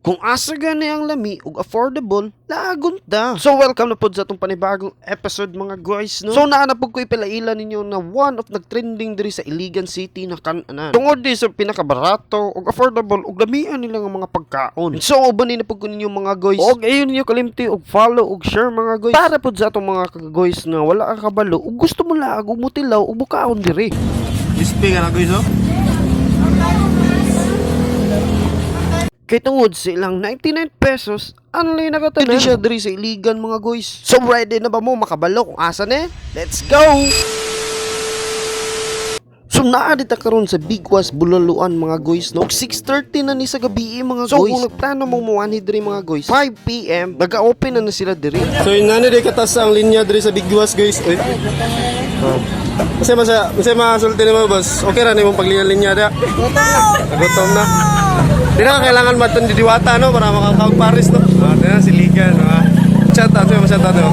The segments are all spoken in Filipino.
Kung asa gani ang lami ug affordable, laagon ta. So welcome na pod sa atong panibagong episode mga guys, no? So naa na pud ko ipilailan ninyo na one of nagtrending diri sa Iligan City na kan-anan. Tungod di sa pinakabarato ug affordable ug lamian nila nga mga pagkaon. So uban ni na pud ko ninyo mga guys. Og ayon ninyo kalimti og follow ug share mga guys. Para pod sa atong mga guys na wala ka kabalo ug gusto mo laag ug mutilaw ug bukaon diri. Display ka na guys, oh. Kay tungod sa ilang 99 pesos, anlay nakatanan. Pwede siya diri sa Iligan mga guys. So ready na ba mo makabalo kung asa na? Let's go! So naadita karon sa Bigwas Bulaluan mga guys, no? 6:30 na ni sa gabi mga guys. So kung nagplano mong muani diri mga guys, 5 PM, nag-open na sila diri. So yun na di katas ang linya diri sa Bigwas guys. Uy. Kasi masulti ni mo boss. Okay ra ni mong paglinya da. Gutom na. Di na kailangan matun di Diwata no para makakawag Paris no. Ah, di na si Liga no. Chat ato mo chat ato.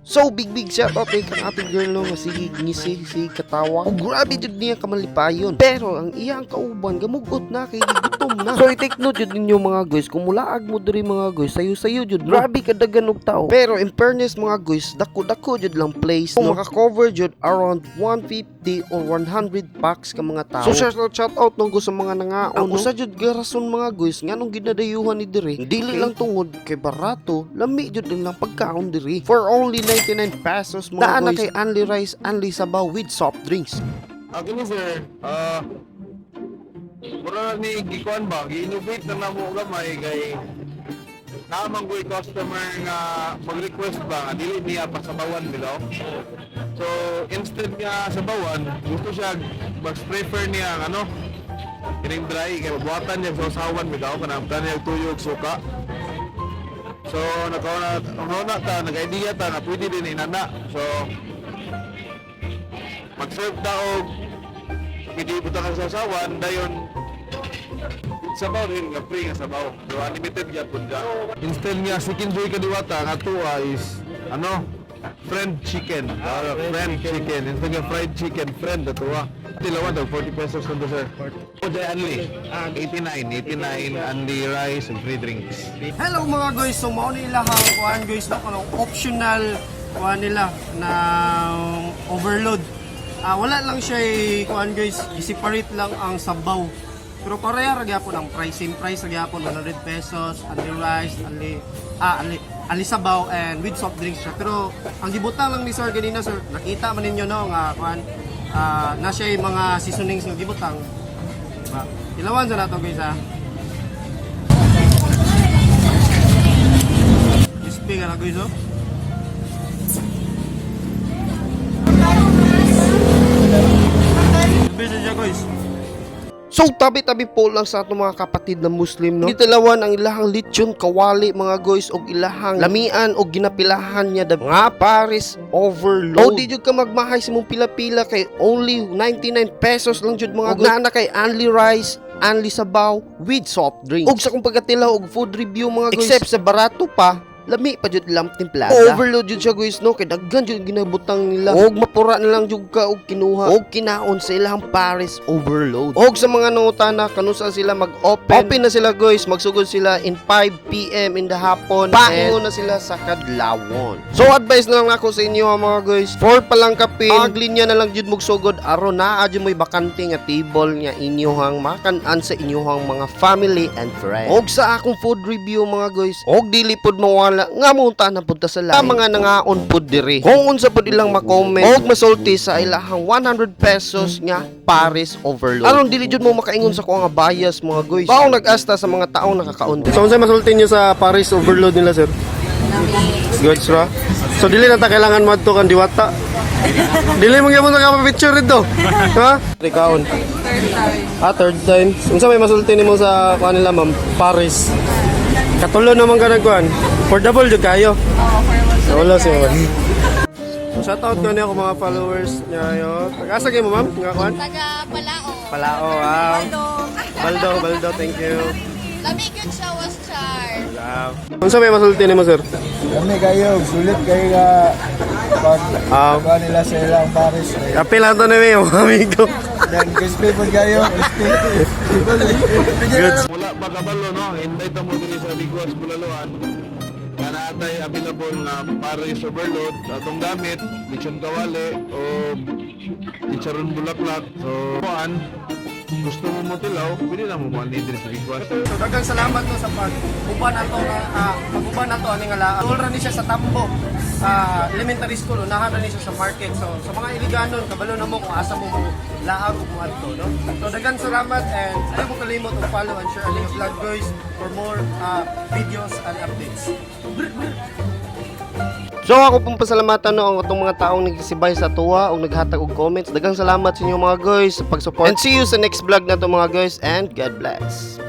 So big shout out kay kang ating girl no nga si Ngisi si Katawa. O grabe jud niya kamalipayon. Pero ang iyang kauban gamugot na kay gutom na. So i-take note jud ninyo mga guys, kung mulaag mo diri mga guys, sayo jud. Grabe kadagan og tao. Pero in fairness mga guys, dako jud lang place no. Maka-cover jud around 150 or 100 packs ka mga tao. So shout out nung gusto mga nangaon. Ang usa jud garason mga guys nganong ginadayuhan ni diri. Dili lang tungod kay barato, lami jud din lang pagkaon diri. For only 99 pesos mga Daan na guys. Kay only rice, only sabaw with soft drinks. Ako sir, mura ni gikuan ba, gi-innovate na namo gamay kay naamang ko'y customer nga mag-request ba nga dili niya pasabawan bilaw. So instead nga sabawan, gusto siya mag-prefer niya ang ano, kining dry kay buhatan niya sa usawan bilaw kanang niya tuyog suka. So nakauna ta, nag-idea ta na pwede din inana. So mag-serve daw hindi buta ka sa sawan dayon sabaw rin nga free nga sabaw. So unlimited gyud pud ka. Instead nga chicken joy ka Diwata nga tuwa is ano fried chicken. Fried chicken. Instead nga fried chicken friend na tuwa. Tilawan daw 40 pesos kundo sir. O day only 89 only rice and free drinks. Hello mga guys, so mao ni ilahang kuan guys no kanang optional kuan nila na overload. Wala lang siya kuan guys, i-separate lang ang sabaw. Pero pareha ra gyapon ang price, same price ra gyapon 100 pesos, only rice, only sabaw and with soft drinks siya. Pero ang gibutang lang ni sir ganina sir, nakita man ninyo no nga kuan na siya yung mga seasonings nga gibutang. Diba? Ilawan sa nato guys ha. Crispy ka na guys oh. Crispy siya guys. So tabi-tabi po lang sa atong mga kapatid na Muslim no. Gitalawan ang ilahang lechon kawali mga guys og ilahang lamian og ginapilahan niya da mga Paris overload. O di jud ka magmahay sa mong pila-pila kay only 99 pesos lang jud mga guys. Na kay only rice, only sabaw with soft drinks. Og sa kung pagkatilaw og food review mga guys. Except sa barato pa, lami pa jud lang timplada. Overload jud siya guys no, kay daghan jud ginabutang nila. Og mapura na lang jud ka og kinuha og kinaon sa ilahang Paris overload. Og sa mga nangutana kanusa sila mag-open na sila guys, magsugod sila in 5 PM in the hapon. Paingon na sila sa kadlawon. So advice na lang ako sa inyo mga guys, for palang kapin, aglinya na lang jud magsugod aron naa jud moy bakante nga table nga inyohang makan-an sa inyohang mga family and friends. Og sa akong food review mga guys, og dili pod mawala nga munta na punta sa lain mga nangaon pud diri. Kung unsa pud ilang ma-comment og masulti sa ilahang 100 pesos nga Paris overload. Aron dili jud mo makaingon sa ko nga bias mga guys. Baong nag-asta sa mga taong nakakaon diri. So unsay masulti niyo sa Paris overload nila sir? Goods ra. So dili na ta kailangan madto kan Diwata. Dili mo gyapon sa picture dito. Ha? Rikaon. Third time. Unsa may masulti nimo sa kanila ma'am? Paris. Katulo naman ka nagkuhan. Affordable jud kayo. Wala siya. Shoutout ko niya ako mga followers niya yo. Taga-asa kayo mo ma'am? Nga kuhan? Taga Palao. Palao, wow. Baldo, thank you. Lamig yun siya was char. Wow. Unsa may masulti nimo sir? Kami kayo, sulit kayo nga pag nila sa ilang Paris. Apil lang to na may amigo. Dan crispy po kayo. Wala pa kabalo, no? Hintay ta mo diri sa Digos, Bulaluan. Kana atay available nga Paris overload, atong gamit, lechon kawali o chicharon bulaklak. So, kuan, gusto mo mo tilaw, pwede na mo mandi diri sa Digos. So daghang salamat no sa pag-uban nato nga pag-uban nato ani nga la. Tulra ni siya sa Tambo. Elementary school unahan na ni siya sa market. So sa mga iliganon kabalo na mo kung asa mo laag ug adto no. So daghang salamat and ayaw mo kalimot og follow and share ang vlog guys for more videos and updates. So ako pong pasalamatan no ang itong mga taong nagsibay sa tuwa o naghatag og comments. Daghang salamat sa inyo mga guys sa pag-support. And see you sa next vlog na to mga guys and God bless.